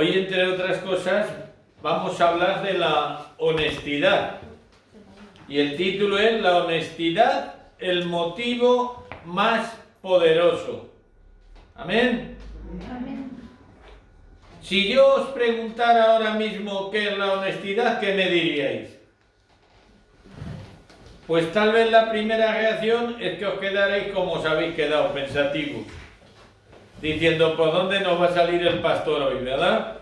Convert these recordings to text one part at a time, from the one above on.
Hoy, entre otras cosas, vamos a hablar de la honestidad. Y el título es La honestidad, el motivo más poderoso. Amén. Amén. Si yo os preguntara ahora mismo qué es la honestidad, ¿qué me diríais? Pues tal vez la primera reacción es que os quedaréis como os habéis quedado, pensativos, diciendo, ¿por dónde nos va a salir el pastor hoy, verdad?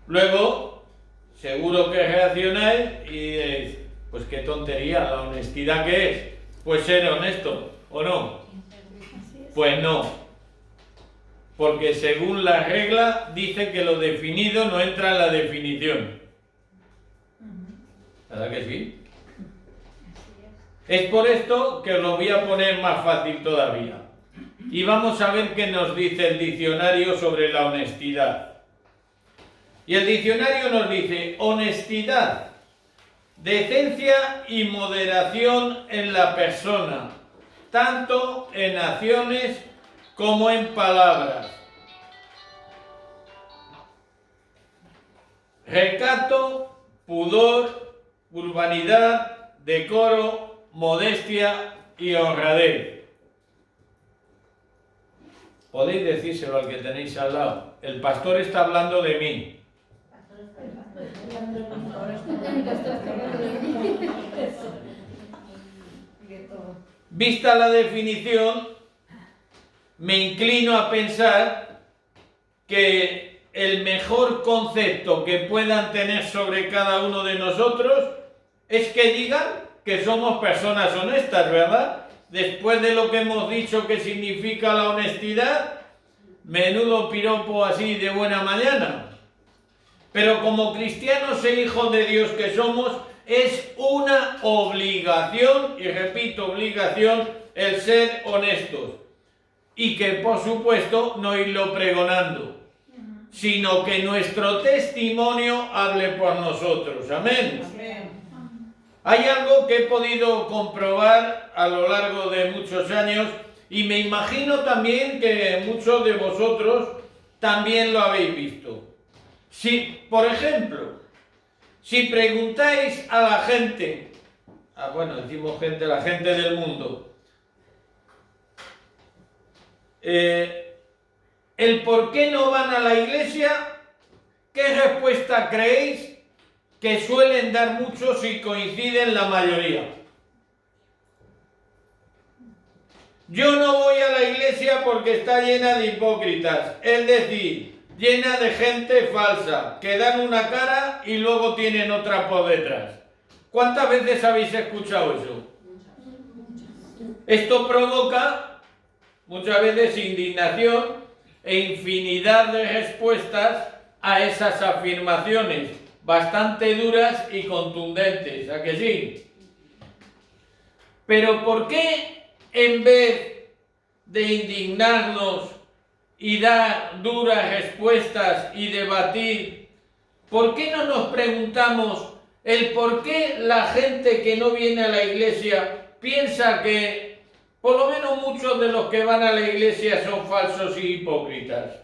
Luego, seguro que reaccionáis y diréis, pues qué tontería, la honestidad ¿qué es? Pues ser honesto, ¿o no? Pues no, porque según la regla dice que lo definido no entra en la definición. ¿Verdad que sí? Es por esto que os lo voy a poner más fácil todavía. Y vamos a ver qué nos dice el diccionario sobre la honestidad. Y el diccionario nos dice, honestidad, decencia y moderación en la persona, tanto en acciones como en palabras. Recato, pudor, urbanidad, decoro, modestia y honradez. Podéis decírselo al que tenéis al lado. El pastor está hablando de mí. Vista la definición, me inclino a pensar que el mejor concepto que puedan tener sobre cada uno de nosotros es que digan que somos personas honestas, ¿verdad? Después de lo que hemos dicho que significa la honestidad, menudo piropo así de buena mañana. Pero como cristianos e hijos de Dios que somos, es una obligación, y repito, obligación, el ser honestos. Y que, por supuesto, no irlo pregonando, sino que nuestro testimonio hable por nosotros. Amén. Amén. Hay algo que he podido comprobar a lo largo de muchos años y me imagino también que muchos de vosotros también lo habéis visto. Si, por ejemplo, si preguntáis a la gente, decimos gente, la gente del mundo, el por qué no van a la iglesia, ¿qué respuesta creéis que suelen dar muchos y coinciden la mayoría? Yo no voy a la iglesia porque está llena de hipócritas, es decir, llena de gente falsa, que dan una cara y luego tienen otra por detrás. ¿Cuántas veces habéis escuchado eso? Esto provoca muchas veces indignación e infinidad de respuestas a esas afirmaciones, bastante duras y contundentes, ¿a que sí? Pero ¿por qué en vez de indignarnos y dar duras respuestas y debatir, ¿por qué no nos preguntamos el por qué la gente que no viene a la iglesia piensa que por lo menos muchos de los que van a la iglesia son falsos y hipócritas?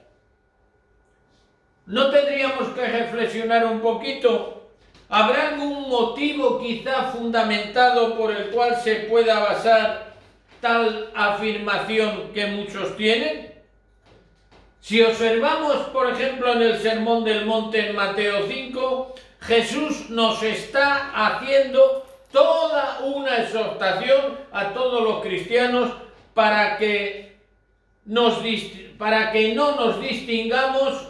¿No tendríamos que reflexionar un poquito? ¿Habrá algún motivo quizá fundamentado por el cual se pueda basar tal afirmación que muchos tienen? Si observamos, por ejemplo, en el Sermón del Monte en Mateo 5, Jesús nos está haciendo toda una exhortación a todos los cristianos para que no nos distingamos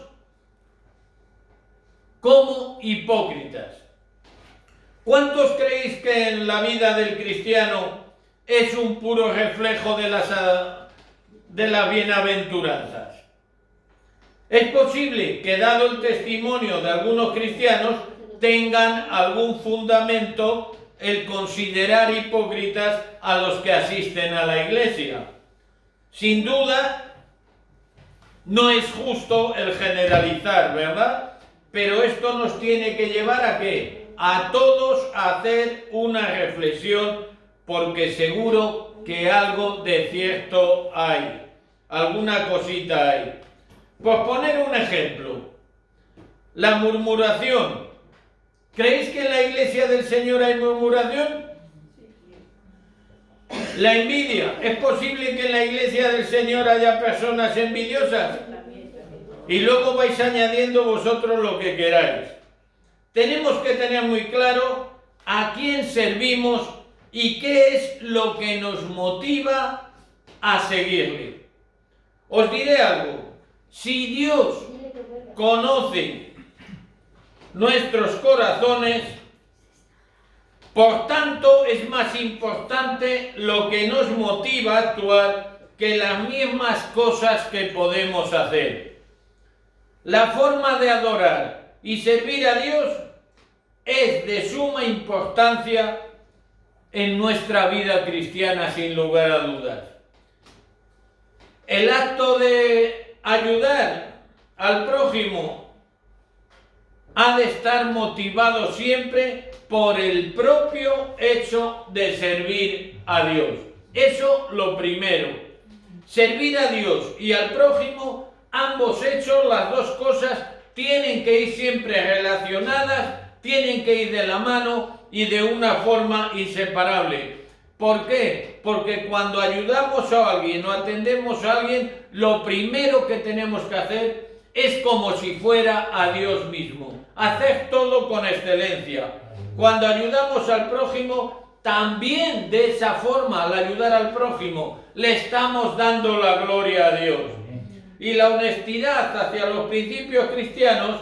como hipócritas. ¿Cuántos creéis que en la vida del cristiano es un puro reflejo de las bienaventuranzas? Es posible que, dado el testimonio de algunos cristianos, tengan algún fundamento el considerar hipócritas a los que asisten a la iglesia. Sin duda, no es justo el generalizar, ¿verdad? Pero esto nos tiene que llevar ¿a qué? A todos a hacer una reflexión, porque seguro que algo de cierto hay, alguna cosita hay. Por poner un ejemplo, La murmuración. ¿Creéis que en la iglesia del Señor hay murmuración? La envidia. ¿Es posible que en la iglesia del Señor haya personas envidiosas? Y luego vais añadiendo vosotros lo que queráis. Tenemos que tener muy claro a quién servimos y qué es lo que nos motiva a seguirle. Os diré algo. Si Dios conoce nuestros corazones, por tanto es más importante lo que nos motiva a actuar que las mismas cosas que podemos hacer. La forma de adorar y servir a Dios es de suma importancia en nuestra vida cristiana, sin lugar a dudas. El acto de ayudar al prójimo ha de estar motivado siempre por el propio hecho de servir a Dios. Eso lo primero. Servir a Dios y al prójimo, ambos hechos, las dos cosas, tienen que ir siempre relacionadas, tienen que ir de la mano y de una forma inseparable. ¿Por qué? Porque cuando ayudamos a alguien o atendemos a alguien, lo primero que tenemos que hacer es como si fuera a Dios mismo. Hacer todo con excelencia. Cuando ayudamos al prójimo, también de esa forma, al ayudar al prójimo, le estamos dando la gloria a Dios. Y la honestidad hacia los principios cristianos,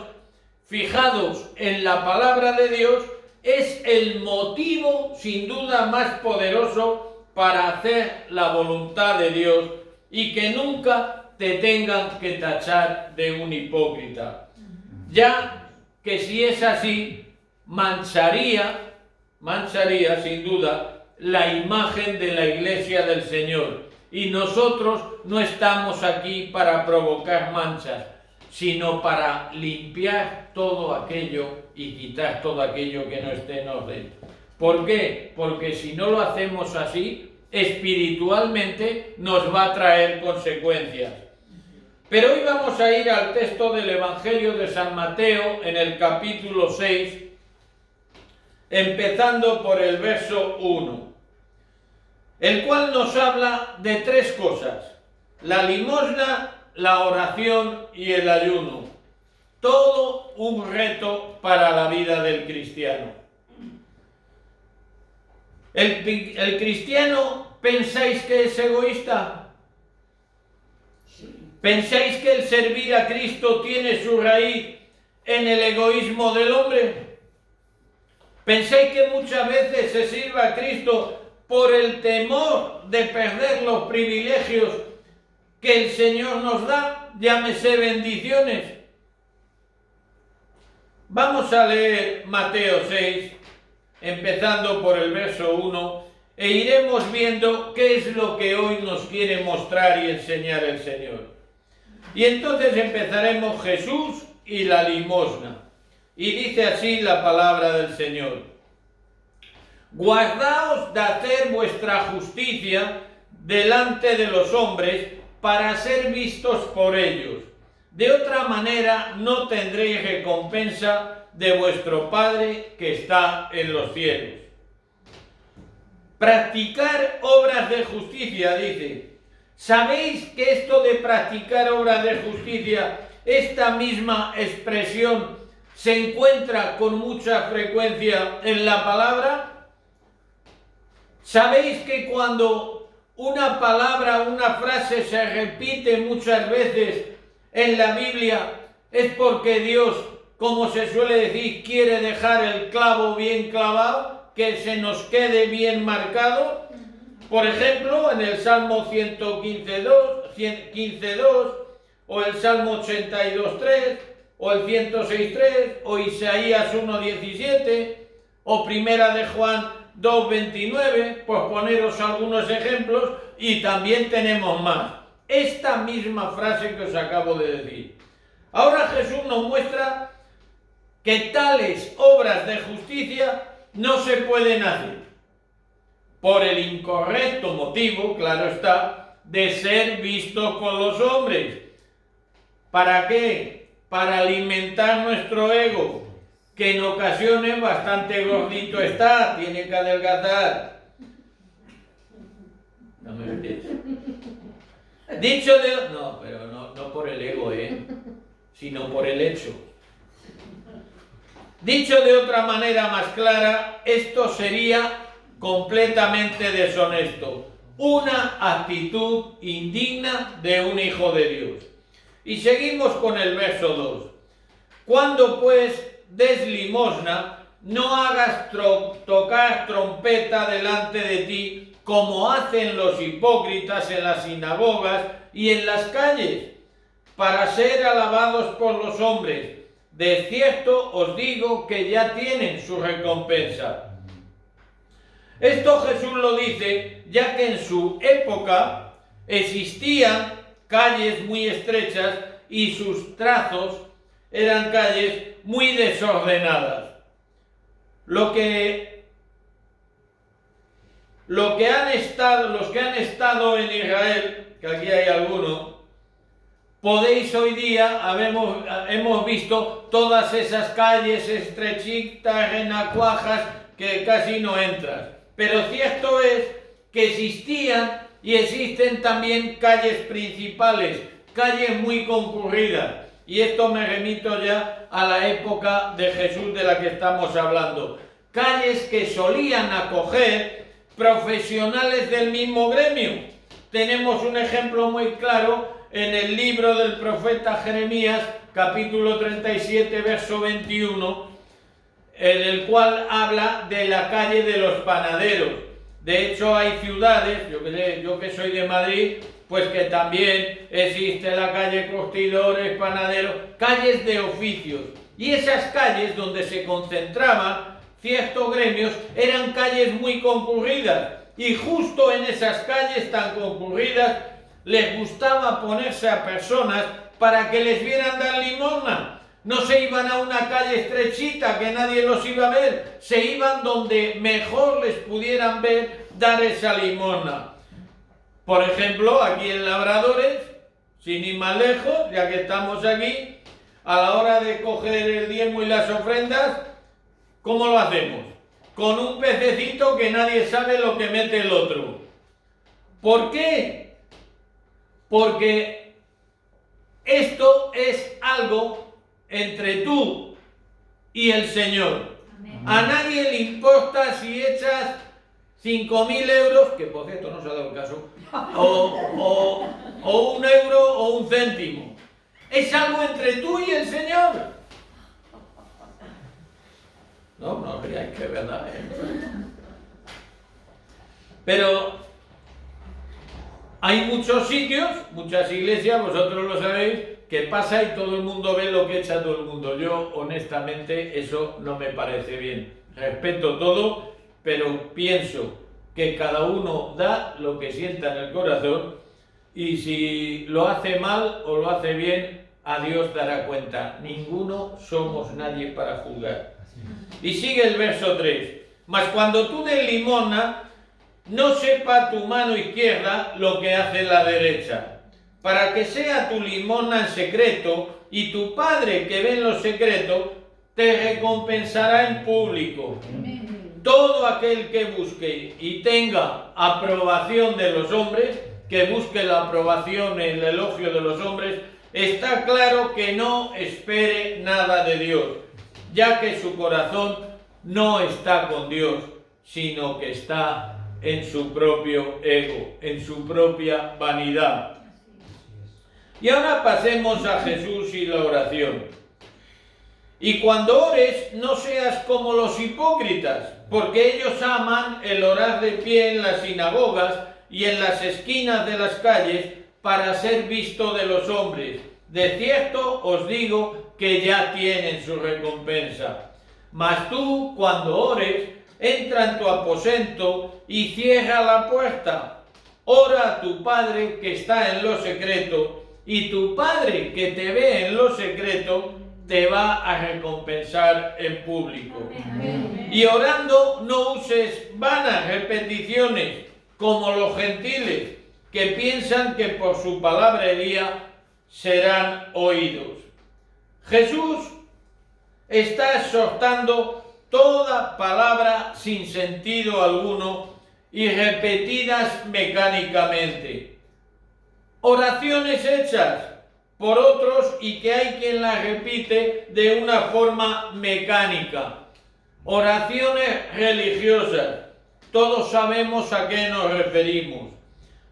fijados en la palabra de Dios, es el motivo sin duda más poderoso para hacer la voluntad de Dios y que nunca te tengan que tachar de un hipócrita. Ya que si es así, mancharía sin duda la imagen de la iglesia del Señor. Y nosotros no estamos aquí para provocar manchas, sino para limpiar todo aquello y quitar todo aquello que no esté en orden. ¿Por qué? Porque si no lo hacemos así, espiritualmente nos va a traer consecuencias. Pero hoy vamos a ir al texto del Evangelio de San Mateo en el capítulo 6, empezando por el verso 1, el cual nos habla de tres cosas: la limosna, la oración y el ayuno. Todo un reto para la vida del cristiano. ¿El cristiano pensáis que es egoísta? ¿Pensáis que el servir a Cristo tiene su raíz en el egoísmo del hombre? ¿Pensáis que muchas veces se sirve a Cristo por el temor de perder los privilegios que el Señor nos da, llámese bendiciones? Vamos a leer Mateo 6, empezando por el verso 1, e iremos viendo qué es lo que hoy nos quiere mostrar y enseñar el Señor. Y entonces empezaremos Jesús y la limosna. Y dice así la palabra del Señor: guardaos de hacer vuestra justicia delante de los hombres para ser vistos por ellos. De otra manera no tendréis recompensa de vuestro Padre que está en los cielos. Practicar obras de justicia, dice. ¿Sabéis que esto de practicar obras de justicia, esta misma expresión, se encuentra con mucha frecuencia en la palabra? ¿Sabéis que cuando una palabra, una frase se repite muchas veces en la Biblia es porque Dios, como se suele decir, quiere dejar el clavo bien clavado, que se nos quede bien marcado? Por ejemplo, en el Salmo 115.2, o el Salmo 82.3, o el 106.3, o Isaías 1.17, o Primera de Juan 2.29, por poneros algunos ejemplos, y también tenemos más. Esta misma frase que os acabo de decir. Ahora Jesús nos muestra que tales obras de justicia no se pueden hacer por el incorrecto motivo, claro está, de ser visto con los hombres. ¿Para qué? para alimentar nuestro ego, que en ocasiones bastante gordito está, tiene que adelgazar. No me ves. Dicho de... No, pero no por el ego, sino por el hecho. Dicho de otra manera más clara, esto sería completamente deshonesto. Una actitud indigna de un hijo de Dios. Y seguimos con el verso 2. Cuando pues des limosna, no hagas tocar trompeta delante de ti, como hacen los hipócritas en las sinagogas y en las calles, para ser alabados por los hombres. De cierto os digo que ya tienen su recompensa. Esto Jesús lo dice, ya que en su época existían calles muy estrechas y sus trazos eran calles muy desordenadas. Los que han estado en Israel, que aquí hay algunos, podéis hoy día, hemos visto todas esas calles estrechitas, renacuajas, que casi no entras. Pero cierto es que existían y existen también calles principales, calles muy concurridas. Y esto me remito ya a la época de Jesús de la que estamos hablando. Calles que solían acoger profesionales del mismo gremio. Tenemos un ejemplo muy claro en el libro del profeta Jeremías, capítulo 37, verso 21, en el cual habla de la calle de los panaderos. De hecho, hay ciudades, yo que soy de Madrid, pues que también existe la calle curtidores, panaderos, calles de oficios. Y esas calles donde se concentraban ciertos gremios eran calles muy concurridas. Y justo en esas calles tan concurridas les gustaba ponerse a personas para que les vieran dar limosna. No se iban a una calle estrechita que nadie los iba a ver, se iban donde mejor les pudieran ver dar esa limosna. Por ejemplo, aquí en Labradores, sin ir más lejos, ya que estamos aquí, a la hora de coger el diezmo y las ofrendas, ¿cómo lo hacemos? Con un pececito que nadie sabe lo que mete el otro. ¿Por qué? Porque esto es algo entre tú y el Señor. Amén. A nadie le importa si echas 5.000 euros, que por cierto no se ha dado el caso, o 1 euro o 1 céntimo. Es algo entre tú y el Señor. No creáis que es verdad. Pero hay muchos sitios, muchas iglesias, vosotros lo sabéis, que pasa y todo el mundo ve lo que echa todo el mundo. Yo, honestamente, eso no me parece bien. Respeto todo, pero pienso que cada uno da lo que sienta en el corazón y si lo hace mal o lo hace bien, a Dios dará cuenta. Ninguno somos nadie para juzgar. Y sigue el verso 3. Mas cuando tú des limosna, no sepa tu mano izquierda lo que hace la derecha, para que sea tu limosna en secreto, y tu Padre que ve en lo secreto te recompensará en público. Todo aquel que busque y tenga aprobación de los hombres, que busque la aprobación, el elogio de los hombres, está claro que no espere nada de Dios, ya que su corazón no está con Dios, sino que está en su propio ego, en su propia vanidad. Y ahora pasemos a Jesús y la oración. Y cuando ores, no seas como los hipócritas, porque ellos aman el orar de pie en las sinagogas y en las esquinas de las calles para ser visto de los hombres. De cierto os digo que ya tienen su recompensa. Mas tú, cuando ores, entra en tu aposento y cierra la puerta. Ora a tu Padre que está en lo secreto, y tu Padre que te ve en lo secreto te va a recompensar en público. Amén. Y orando no uses vanas repeticiones como los gentiles, que piensan que por su palabrería serán oídos. Jesús está exhortando toda palabra sin sentido alguno y repetidas mecánicamente. Oraciones hechas por otros y que hay quien las repite de una forma mecánica. Oraciones religiosas. Todos sabemos a qué nos referimos.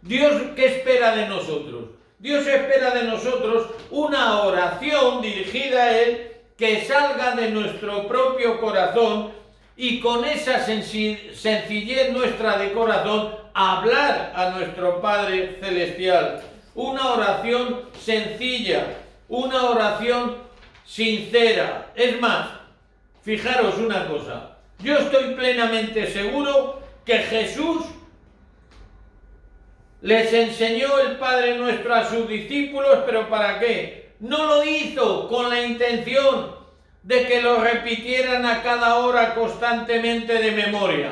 Dios, ¿qué espera de nosotros? Dios espera de nosotros una oración dirigida a Él que salga de nuestro propio corazón y con esa sencillez nuestra de corazón hablar a nuestro Padre Celestial. Una oración sencilla, una oración sincera. Es más, fijaros una cosa, yo estoy plenamente seguro que Jesús les enseñó el Padre Nuestro a sus discípulos, pero ¿para qué? No lo hizo con la intención de que lo repitieran a cada hora constantemente de memoria.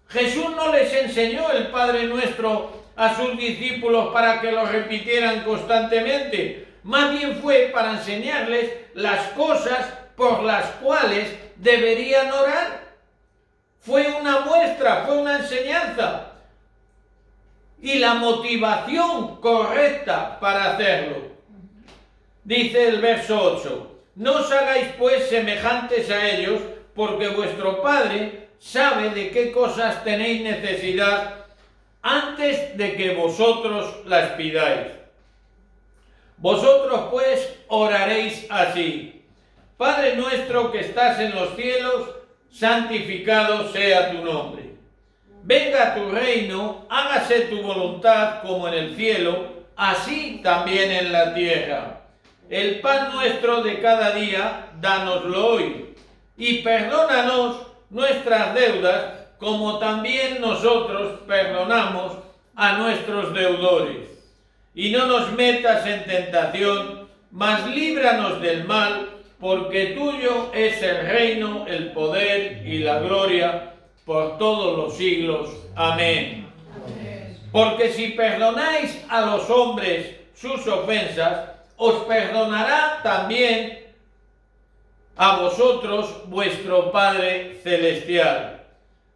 Jesús no les enseñó el Padre Nuestro a sus discípulos para que lo repitieran constantemente. Más bien fue para enseñarles las cosas por las cuales deberían orar. Fue una muestra, fue una enseñanza. Y la motivación correcta para hacerlo. Dice el verso 8, no os hagáis pues semejantes a ellos, porque vuestro Padre sabe de qué cosas tenéis necesidad antes de que vosotros las pidáis. Vosotros pues oraréis así: Padre nuestro que estás en los cielos, santificado sea tu nombre. Venga tu reino, hágase tu voluntad como en el cielo, así también en la tierra. El pan nuestro de cada día, dánoslo hoy. Y perdónanos nuestras deudas, como también nosotros perdonamos a nuestros deudores. Y no nos metas en tentación, mas líbranos del mal, porque tuyo es el reino, el poder y la gloria, por todos los siglos. Amén. Porque si perdonáis a los hombres sus ofensas, os perdonará también a vosotros vuestro Padre Celestial.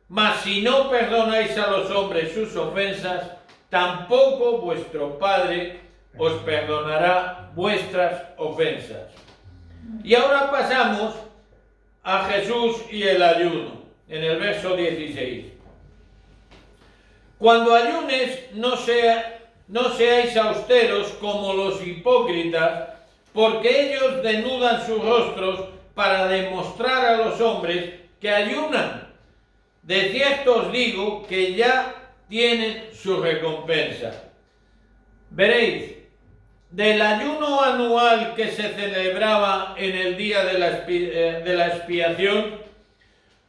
Mas si no perdonáis a los hombres sus ofensas, tampoco vuestro Padre os perdonará vuestras ofensas. Y ahora pasamos a Jesús y el ayuno. En el verso 16. Cuando ayunes, no seáis austeros como los hipócritas, porque ellos denudan sus rostros para demostrar a los hombres que ayunan. De cierto os digo que ya tienen su recompensa. Veréis, del ayuno anual que se celebraba en el día de la expiación,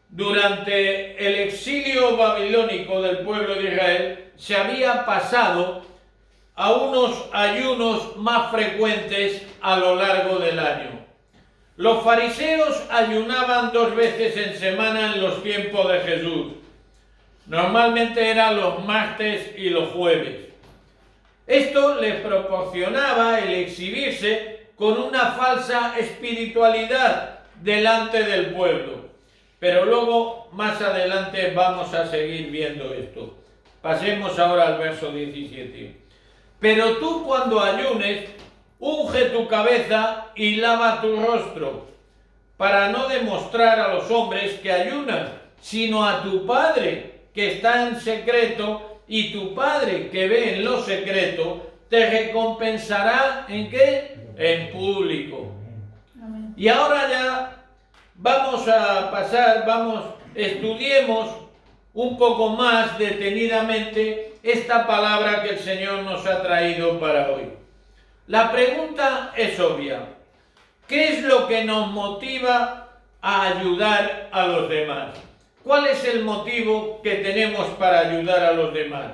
durante el exilio babilónico del pueblo de Israel, se había pasado a unos ayunos más frecuentes a lo largo del año. Los fariseos ayunaban 2 veces en semana en los tiempos de Jesús. Normalmente eran los martes y los jueves. Esto les proporcionaba el exhibirse con una falsa espiritualidad delante del pueblo. Pero luego, más adelante, vamos a seguir viendo esto. Pasemos ahora al verso 17. Pero tú cuando ayunes, unge tu cabeza y lava tu rostro, para no demostrar a los hombres que ayunas, sino a tu Padre que está en secreto, y tu Padre que ve en lo secreto, te recompensará ¿en qué? En público. Amén. Y ahora ya vamos a pasar, estudiemos un poco más detenidamente esta palabra que el Señor nos ha traído para hoy. La pregunta es obvia. ¿Qué es lo que nos motiva a ayudar a los demás? ¿Cuál es el motivo que tenemos para ayudar a los demás?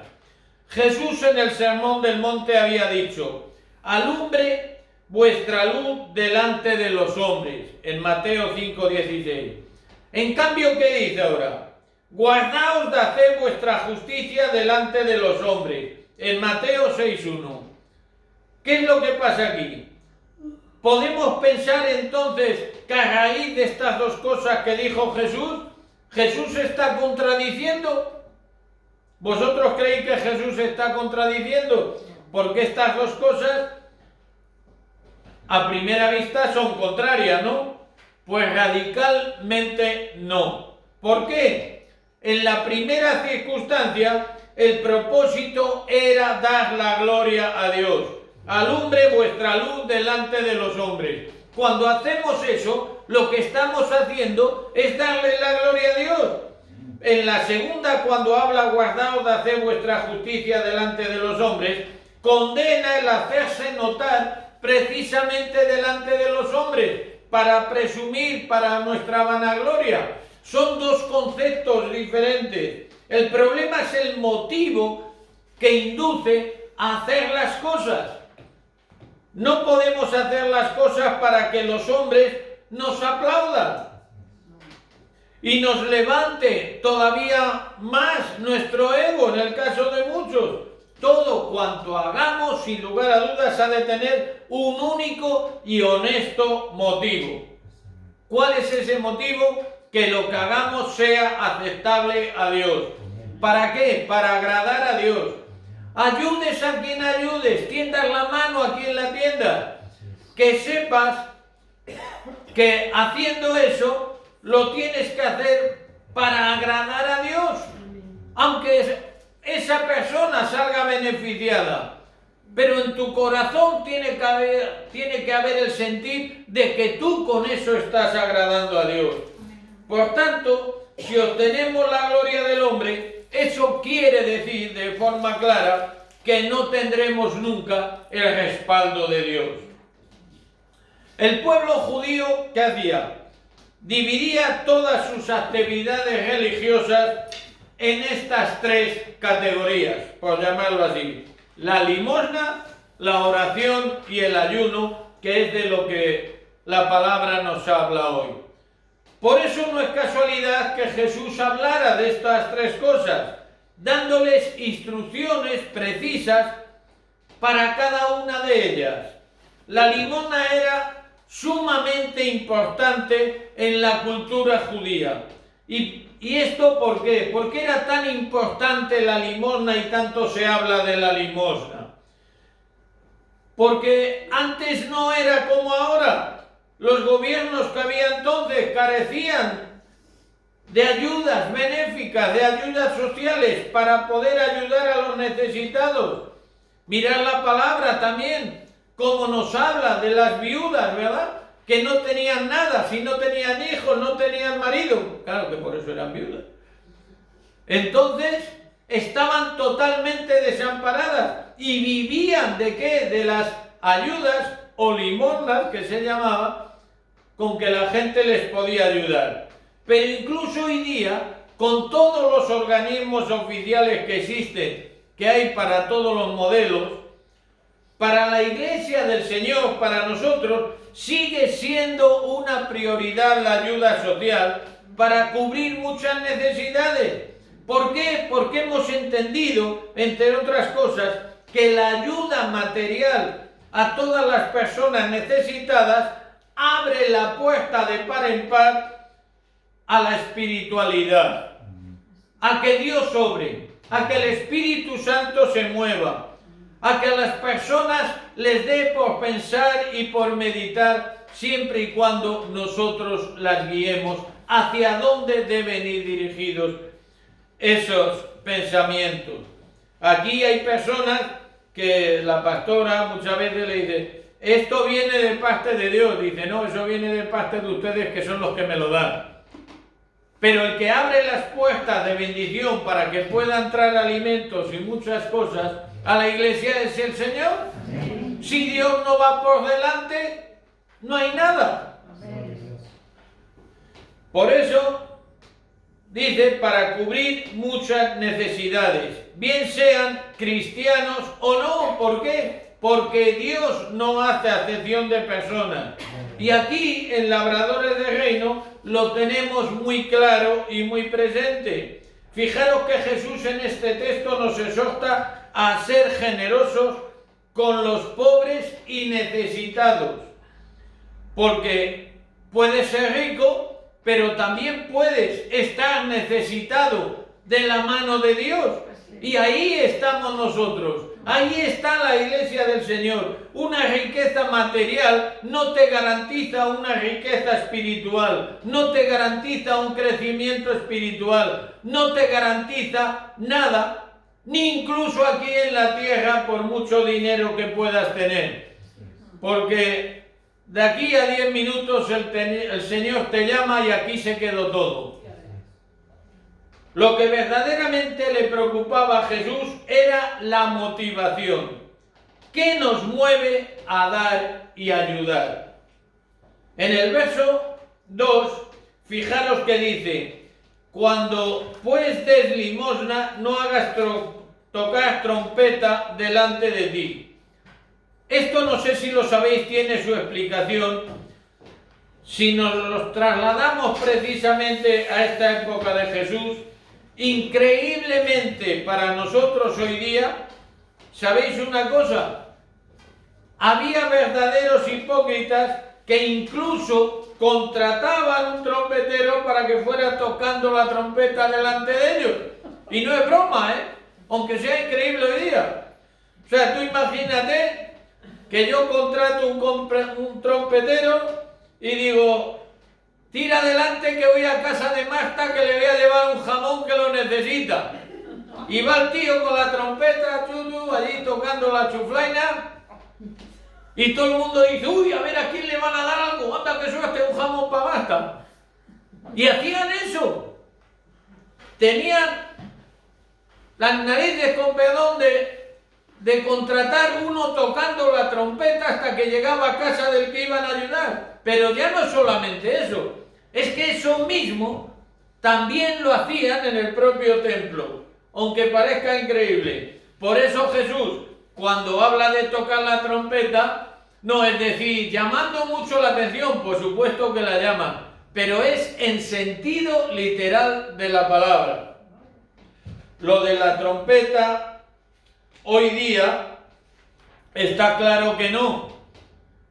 Jesús en el Sermón del Monte había dicho: alumbre vuestra luz delante de los hombres, en Mateo 5:16. En cambio, ¿qué dice ahora? Guardaos de hacer vuestra justicia delante de los hombres, en Mateo 6:1. ¿Qué es lo que pasa aquí? ¿Podemos pensar entonces que a raíz de estas dos cosas que dijo Jesús, Jesús se está contradiciendo? ¿Vosotros creéis que Jesús se está contradiciendo? Porque estas dos cosas a primera vista son contrarias, ¿no? Pues radicalmente no. ¿Por qué? En la primera circunstancia, el propósito era dar la gloria a Dios. Alumbre vuestra luz delante de los hombres. Cuando hacemos eso, lo que estamos haciendo es darle la gloria a Dios. En la segunda, cuando habla, guardaos de hacer vuestra justicia delante de los hombres, condena el hacerse notar precisamente delante de los hombres, para presumir, para nuestra vanagloria. Son dos conceptos diferentes. El problema es el motivo que induce a hacer las cosas. No podemos hacer las cosas para que los hombres nos aplaudan y nos levante todavía más nuestro ego, en el caso de muchos. Todo cuanto hagamos, sin lugar a dudas, ha de tener un único y honesto motivo. ¿Cuál es ese motivo? Que lo que hagamos sea aceptable a Dios. ¿Para qué? Para agradar a Dios. Ayudes a quien ayudes, tiendas la mano a quien la tiendas. Que sepas que haciendo eso lo tienes que hacer para agradar a Dios. Aunque esa persona salga beneficiada, pero en tu corazón tiene que haber el sentir de que tú con eso estás agradando a Dios. Por tanto, si obtenemos la gloria del hombre, eso quiere decir de forma clara que no tendremos nunca el respaldo de Dios. El pueblo judío, ¿qué hacía? Dividía todas sus actividades religiosas en estas tres categorías, por llamarlo así: la limosna, la oración y el ayuno, que es de lo que la palabra nos habla hoy. Por eso no es casualidad que Jesús hablara de estas tres cosas, dándoles instrucciones precisas para cada una de ellas. La limosna era sumamente importante en la cultura judía. ¿Y esto por qué? ¿Por qué era tan importante la limosna y tanto se habla de la limosna? Porque antes no era como ahora. Los gobiernos que había entonces carecían de ayudas benéficas, de ayudas sociales para poder ayudar a los necesitados. Mirad la palabra también, como nos habla de las viudas, ¿verdad? Que no tenían nada, si no tenían hijos, no tenían marido. Claro que por eso eran viudas. Entonces, estaban totalmente desamparadas y vivían ¿de qué? De las ayudas o limosnas, que se llamaba, con que la gente les podía ayudar. Pero incluso hoy día, con todos los organismos oficiales que existen, que hay para todos los modelos, para la Iglesia del Señor, para nosotros, sigue siendo una prioridad la ayuda social para cubrir muchas necesidades. ¿Por qué? Porque hemos entendido, entre otras cosas, que la ayuda material a todas las personas necesitadas abre la puerta de par en par a la espiritualidad, a que Dios obre, a que el Espíritu Santo se mueva, a que a las personas les dé por pensar y por meditar, siempre y cuando nosotros las guiemos hacia dónde deben ir dirigidos esos pensamientos. Aquí hay personas que la pastora muchas veces le dice: esto viene de parte de Dios. Dice: no, eso viene de parte de ustedes, que son los que me lo dan. Pero el que abre las puertas de bendición para que pueda entrar alimentos y muchas cosas a la iglesia es el Señor. Si Dios no va por delante, no hay nada. Por eso dice: para cubrir muchas necesidades, bien sean cristianos o no. ¿Por qué? Porque Dios no hace acepción de personas. Y aquí en Labradores de Reino lo tenemos muy claro y muy presente. Fijaros que Jesús en este texto nos exhorta a ser generosos con los pobres y necesitados. porque puedes ser rico, pero también puedes estar necesitado de la mano de Dios. Y ahí estamos nosotros, ahí está la iglesia del Señor. Una riqueza material no te garantiza una riqueza espiritual, no te garantiza un crecimiento espiritual, no te garantiza nada, ni incluso aquí en la tierra por mucho dinero que puedas tener. Porque de aquí a 10 minutos el Señor te llama y aquí se quedó todo. Lo que verdaderamente le preocupaba a Jesús era la motivación. ¿Qué nos mueve a dar y ayudar? En el verso 2, fijaros que dice: cuando pues des limosna, no hagas tocar trompeta delante de ti. Esto no sé si lo sabéis, tiene su explicación. Si nos los trasladamos precisamente a esta época de Jesús, increíblemente para nosotros hoy día, ¿sabéis una cosa? Había verdaderos hipócritas que incluso contrataban un trompetero para que fuera tocando la trompeta delante de ellos. Y no es broma, aunque sea increíble hoy día. O sea, tú imagínate que yo contrato un trompetero y digo: tira adelante que voy a casa de Marta, que le voy a llevar un jamón que lo necesita. Y va el tío con la trompeta, allí tocando la chuflaina, y todo el mundo dice: uy, a ver a quién le van a dar algo, anda que suelte un jamón para Marta. Y hacían eso. Tenían las narices, con perdón, de contratar uno tocando la trompeta hasta que llegaba a casa del que iban a ayudar. Pero ya no solamente eso, es que eso mismo también lo hacían en el propio templo, aunque parezca increíble. Por eso Jesús, cuando habla de tocar la trompeta, no es decir, llamando mucho la atención, por supuesto que la llama, pero es en sentido literal de la palabra. Lo de la trompeta, hoy día, está claro que no,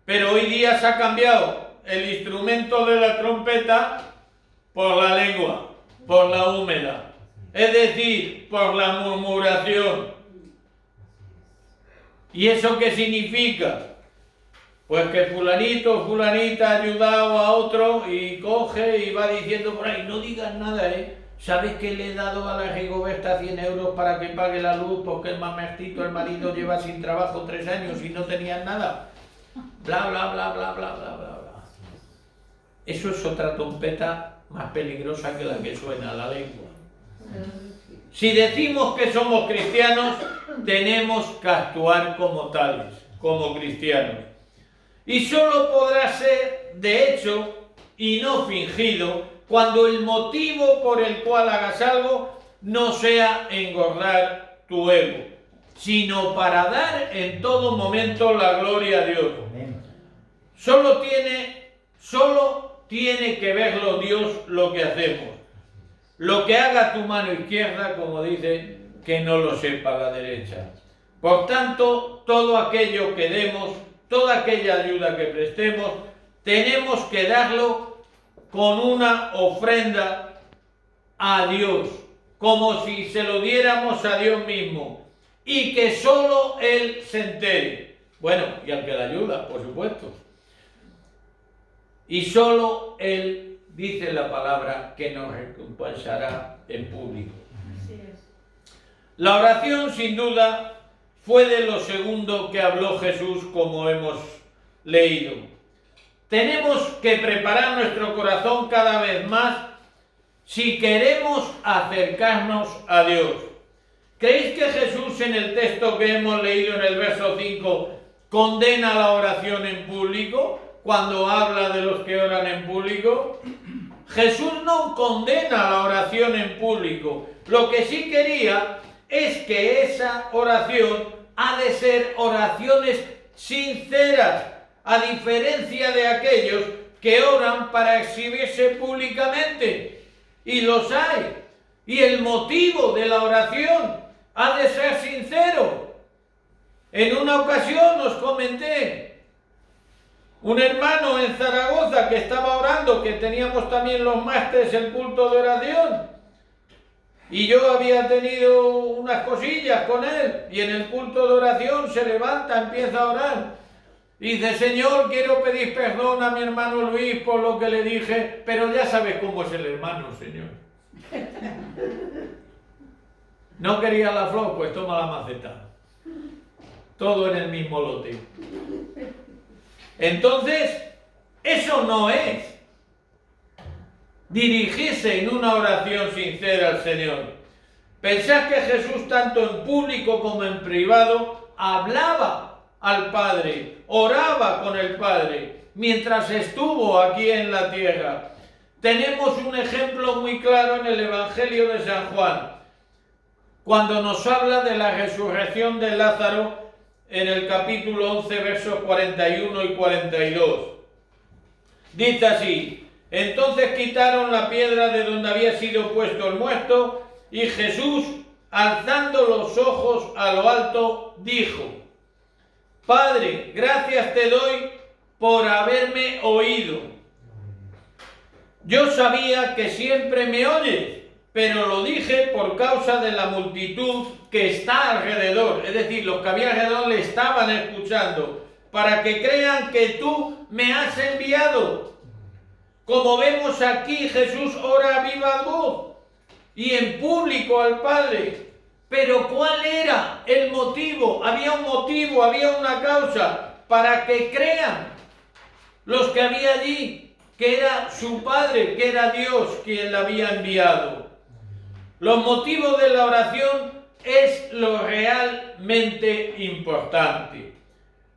pero hoy día se ha cambiado el instrumento de la trompeta por la lengua, por la húmeda, es decir, por la murmuración. ¿Y eso qué significa? Pues que fulanito o fulanita ha ayudado a otro y coge y va diciendo por ahí: no digas nada, ¿sabes que le he dado a la Rigoberta 100 euros para que pague la luz porque el mamertito, el marido, lleva sin trabajo 3 años y no tenían nada? Bla, bla, bla, bla, bla, bla, bla, bla. Eso es otra trompeta más peligrosa que la que suena, la lengua. Si decimos que somos cristianos, tenemos que actuar como tales, como cristianos. Y solo podrá ser de hecho y no fingido cuando el motivo por el cual hagas algo no sea engordar tu ego, sino para dar en todo momento la gloria a Dios. Solo tiene que verlo Dios lo que hacemos. Lo que haga tu mano izquierda, como dice, que no lo sepa la derecha. Por tanto, todo aquello que demos, toda aquella ayuda que prestemos, tenemos que darlo con una ofrenda a Dios, como si se lo diéramos a Dios mismo, y que solo Él se entere. Bueno, y al que la ayuda, por supuesto. Y solo Él, dice la palabra, que nos recompensará en público. Así es. La oración, sin duda, fue de lo segundo que habló Jesús, como hemos leído. Tenemos que preparar nuestro corazón cada vez más si queremos acercarnos a Dios. ¿Creéis que Jesús, en el texto que hemos leído en el verso 5, condena la oración en público cuando habla de los que oran en público? Jesús no condena la oración en público. Lo que sí quería es que esa oración ha de ser oraciones sinceras, a diferencia de aquellos que oran para exhibirse públicamente. Y los hay. Y el motivo de la oración ha de ser sincero. En una ocasión os comenté Un hermano en Zaragoza que estaba orando, que teníamos también los martes el culto de oración, y yo había tenido unas cosillas con él, y en el culto de oración se levanta, empieza a orar, y dice: Señor, quiero pedir perdón a mi hermano Luis por lo que le dije, pero ya sabes cómo es el hermano, Señor. No quería la flor, pues toma la maceta. Todo en el mismo lote. Entonces, eso no es dirigirse en una oración sincera al Señor. Pensad que Jesús, tanto en público como en privado, hablaba al Padre, oraba con el Padre, mientras estuvo aquí en la tierra. Tenemos un ejemplo muy claro en el Evangelio de San Juan, cuando nos habla de la resurrección de Lázaro en el capítulo 11, versos 41 y 42. Dice así: entonces quitaron la piedra de donde había sido puesto el muerto, y Jesús, alzando los ojos a lo alto, dijo: Padre, gracias te doy por haberme oído. Yo sabía que siempre me oyes, pero lo dije por causa de la multitud que está alrededor. Es decir, los que había alrededor le estaban escuchando, para que crean que tú me has enviado. Como vemos aquí, Jesús ora a viva voz y en público al Padre. Pero ¿cuál era el motivo? Había un motivo, había una causa, para que crean los que había allí, que era su Padre, que era Dios quien la había enviado. Los motivos de la oración es lo realmente importante.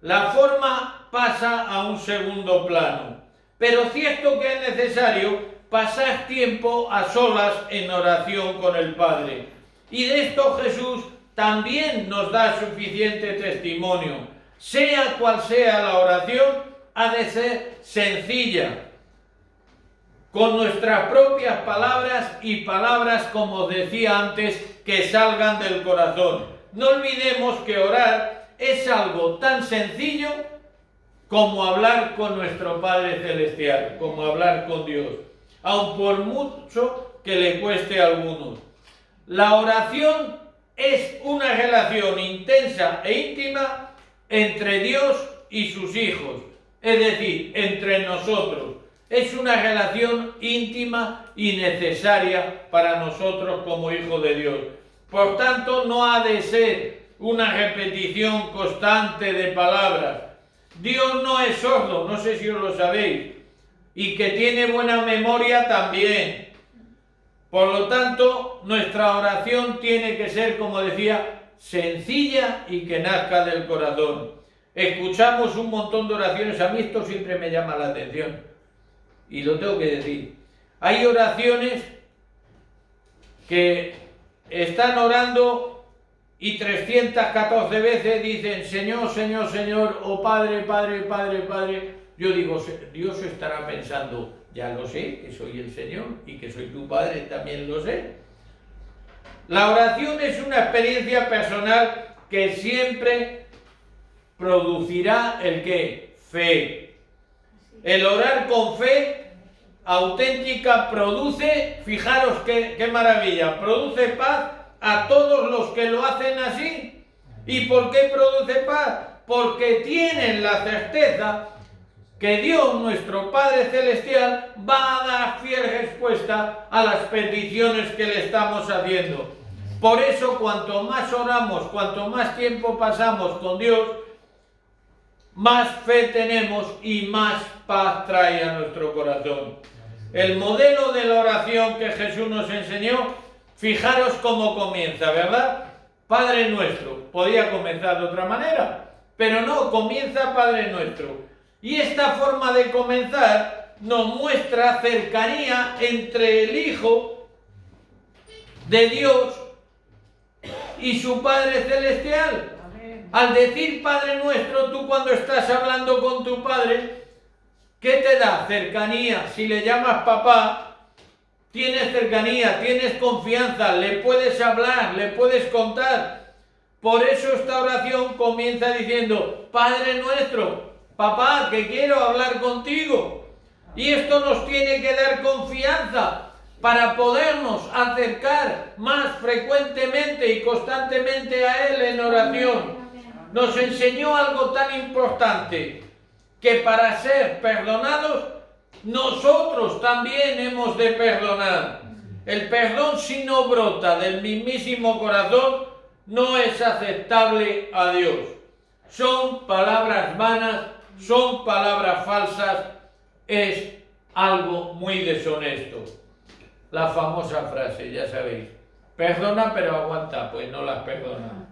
La forma pasa a un segundo plano, pero cierto que es necesario pasar tiempo a solas en oración con el Padre. Y de esto Jesús también nos da suficiente testimonio. Sea cual sea la oración, ha de ser sencilla, con nuestras propias palabras y palabras, como decía antes, que salgan del corazón. No olvidemos que orar es algo tan sencillo como hablar con nuestro Padre Celestial, como hablar con Dios, aun por mucho que le cueste a algunos. La oración es una relación intensa e íntima entre Dios y sus hijos, es decir, entre nosotros. Es una relación íntima y necesaria para nosotros como hijos de Dios. Por tanto, no ha de ser una repetición constante de palabras. Dios no es sordo, no sé si os lo sabéis, y que tiene buena memoria también. Por lo tanto, nuestra oración tiene que ser, como decía, sencilla y que nazca del corazón. Escuchamos un montón de oraciones, a mí esto siempre me llama la atención, y lo tengo que decir. Hay oraciones que están orando y 314 veces dicen Señor, Señor, Señor, o Padre, Padre, Padre, Padre. Yo digo, Dios estará pensando, ya lo sé, que soy el Señor y que soy tu Padre, también lo sé. La oración es una experiencia personal que siempre producirá ¿el qué? Fe. El orar con fe auténtica produce, fijaros qué maravilla, produce paz a todos los que lo hacen así. ¿Y por qué produce paz? Porque tienen la certeza que Dios, nuestro Padre Celestial, va a dar fiel respuesta a las peticiones que le estamos haciendo. Por eso, cuanto más oramos, cuanto más tiempo pasamos con Dios, más fe tenemos y más paz trae a nuestro corazón. El modelo de la oración que Jesús nos enseñó, fijaros cómo comienza, ¿verdad? Padre nuestro. Podía comenzar de otra manera, pero no, comienza Padre nuestro. Y esta forma de comenzar nos muestra cercanía entre el Hijo de Dios y su Padre Celestial. Al decir Padre nuestro, tú cuando estás hablando con tu Padre, ¿qué te da? Cercanía. Si le llamas papá, tienes cercanía, tienes confianza, le puedes hablar, le puedes contar. Por eso esta oración comienza diciendo, Padre nuestro, papá, que quiero hablar contigo. Y esto nos tiene que dar confianza para podernos acercar más frecuentemente y constantemente a Él en oración. Nos enseñó algo tan importante, que para ser perdonados, nosotros también hemos de perdonar. El perdón, si no brota del mismísimo corazón, no es aceptable a Dios. Son palabras vanas, son palabras falsas, es algo muy deshonesto. La famosa frase, ya sabéis, perdona pero aguanta, pues no las perdona.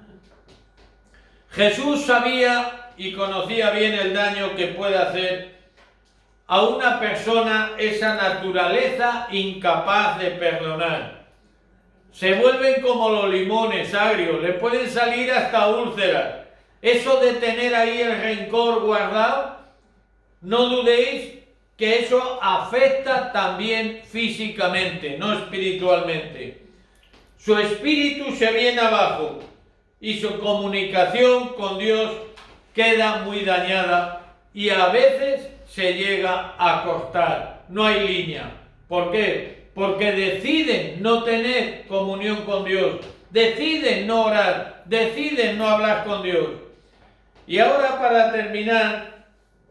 Jesús sabía y conocía bien el daño que puede hacer a una persona esa naturaleza incapaz de perdonar. Se vuelven como los limones agrios, le pueden salir hasta úlceras. Eso de tener ahí el rencor guardado, no dudéis que eso afecta también físicamente, no espiritualmente. Su espíritu se viene abajo y su comunicación con Dios queda muy dañada y a veces se llega a cortar. No hay línea. ¿Por qué? Porque deciden no tener comunión con Dios, deciden no orar, deciden no hablar con Dios. Y ahora, para terminar,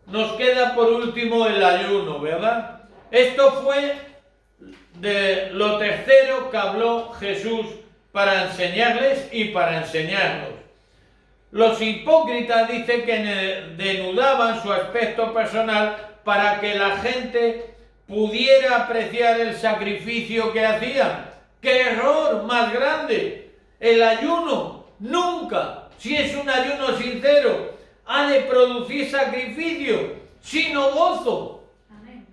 nos queda por último el ayuno, ¿verdad? Esto fue de lo tercero que habló Jesús para enseñarles y para enseñarnos. Los hipócritas dicen que denudaban su aspecto personal para que la gente pudiera apreciar el sacrificio que hacían. ¡Qué error más grande! El ayuno nunca, si es un ayuno sincero, ha de producir sacrificio, sino gozo. Amén.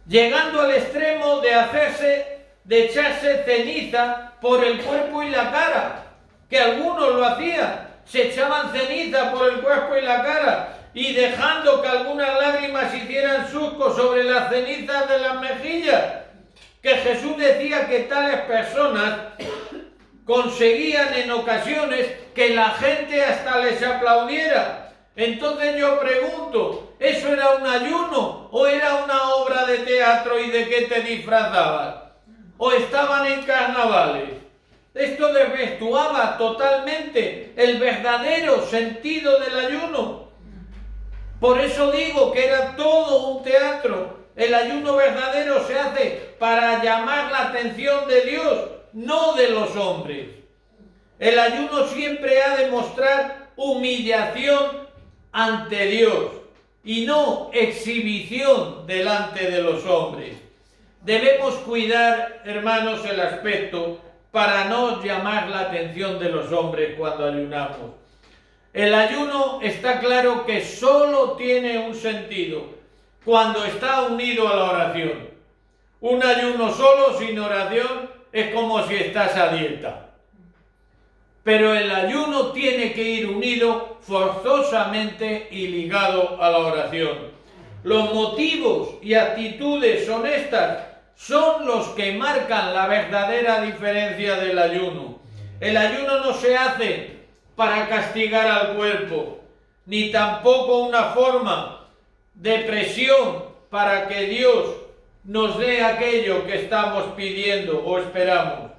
Llegando al extremo de echarse ceniza por el cuerpo y la cara, que algunos lo hacían, se echaban ceniza por el cuerpo y la cara, y dejando que algunas lágrimas hicieran surcos sobre las cenizas de las mejillas, que Jesús decía que tales personas conseguían en ocasiones que la gente hasta les aplaudiera. Entonces yo pregunto, ¿eso era un ayuno o era una obra de teatro y de qué te disfrazabas? ¿O estaban en carnavales? Esto desvirtuaba totalmente el verdadero sentido del ayuno. Por eso digo que era todo un teatro. El ayuno verdadero se hace para llamar la atención de Dios, no de los hombres. El ayuno siempre ha de mostrar humillación ante Dios y no exhibición delante de los hombres. Debemos cuidar, hermanos, el aspecto para no llamar la atención de los hombres cuando ayunamos. El ayuno está claro que solo tiene un sentido cuando está unido a la oración. Un ayuno solo sin oración es como si estás a dieta. Pero el ayuno tiene que ir unido forzosamente y ligado a la oración. Los motivos y actitudes honestas son los que marcan la verdadera diferencia del ayuno. El ayuno no se hace para castigar al cuerpo, ni tampoco una forma de presión para que Dios nos dé aquello que estamos pidiendo o esperamos.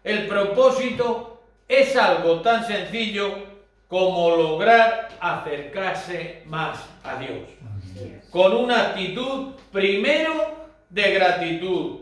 El propósito es algo tan sencillo como lograr acercarse más a Dios, con una actitud primero de gratitud,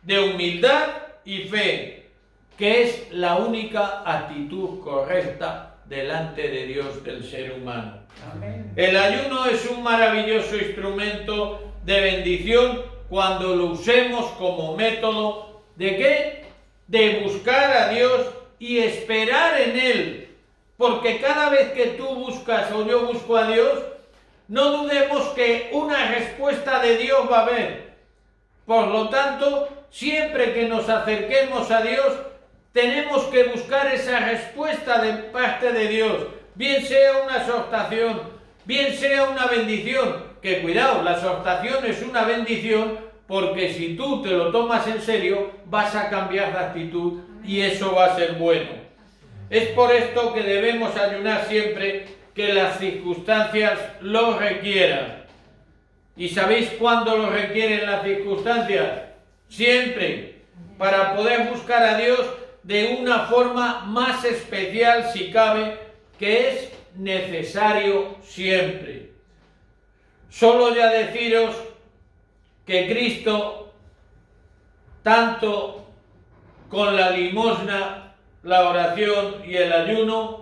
de humildad y fe, que es la única actitud correcta delante de Dios del ser humano. Amén. El ayuno es un maravilloso instrumento de bendición cuando lo usemos como método ¿de qué? De buscar a Dios y esperar en Él. Porque cada vez que tú buscas o yo busco a Dios, no dudemos que una respuesta de Dios va a haber. Por lo tanto, siempre que nos acerquemos a Dios, tenemos que buscar esa respuesta de parte de Dios, bien sea una exhortación, bien sea una bendición, que cuidado, la exhortación es una bendición porque si tú te lo tomas en serio, vas a cambiar de actitud y eso va a ser bueno. Es por esto que debemos ayunar siempre, que las circunstancias lo requieran. ¿Y sabéis cuándo lo requieren las circunstancias? Siempre, para poder buscar a Dios de una forma más especial, si cabe, que es necesario siempre. Solo ya deciros que Cristo, tanto con la limosna, la oración y el ayuno,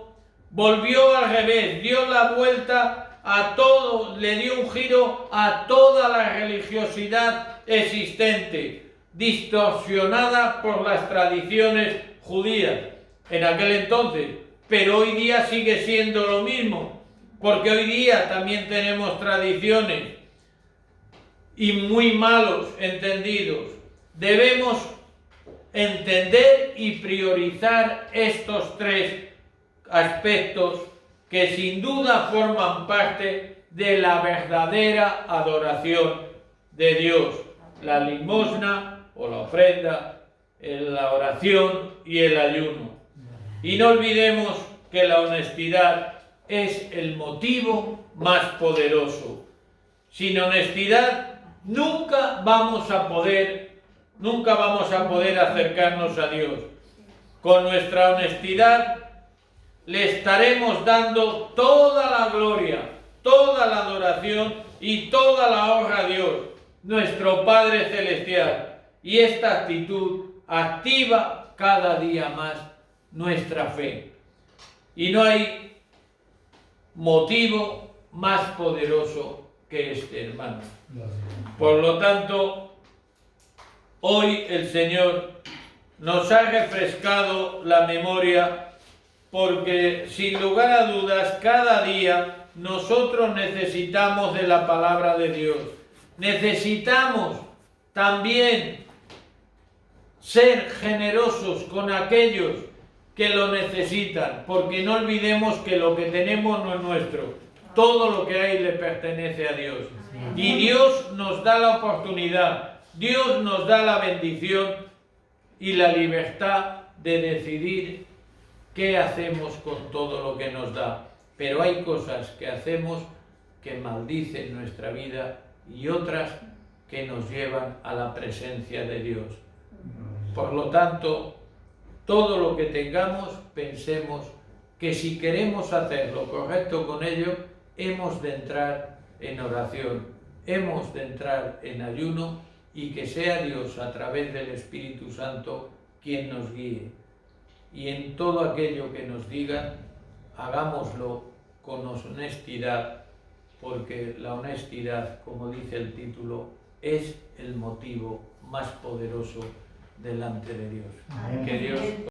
volvió al revés, dio la vuelta a todo, le dio un giro a toda la religiosidad existente, distorsionada por las tradiciones judías en aquel entonces, pero hoy día sigue siendo lo mismo, porque hoy día también tenemos tradiciones y muy malos entendidos. Debemos entender y priorizar estos tres aspectos que sin duda forman parte de la verdadera adoración de Dios: la limosna o la ofrenda, la oración y el ayuno. Y no olvidemos que la honestidad es el motivo más poderoso. Sin honestidad nunca vamos a poder acercarnos a Dios. Con nuestra honestidad le estaremos dando toda la gloria, toda la adoración y toda la honra a Dios, nuestro Padre Celestial. Y esta actitud activa cada día más nuestra fe. Y no hay motivo más poderoso que este, hermano. Por lo tanto, hoy el Señor nos ha refrescado la memoria, porque sin lugar a dudas cada día nosotros necesitamos de la palabra de Dios. Necesitamos también ser generosos con aquellos que lo necesitan, porque no olvidemos que lo que tenemos no es nuestro. Todo lo que hay le pertenece a Dios. Y Dios nos da la oportunidad, Dios nos da la bendición y la libertad de decidir qué hacemos con todo lo que nos da. Pero hay cosas que hacemos que maldicen nuestra vida y otras que nos llevan a la presencia de Dios. Por lo tanto, todo lo que tengamos, pensemos que si queremos hacer lo correcto con ello, hemos de entrar en oración, hemos de entrar en ayuno, y que sea Dios a través del Espíritu Santo quien nos guíe. Y en todo aquello que nos digan, hagámoslo con honestidad, porque la honestidad, como dice el título, es el motivo más poderoso delante de Dios. Amén. Que Dios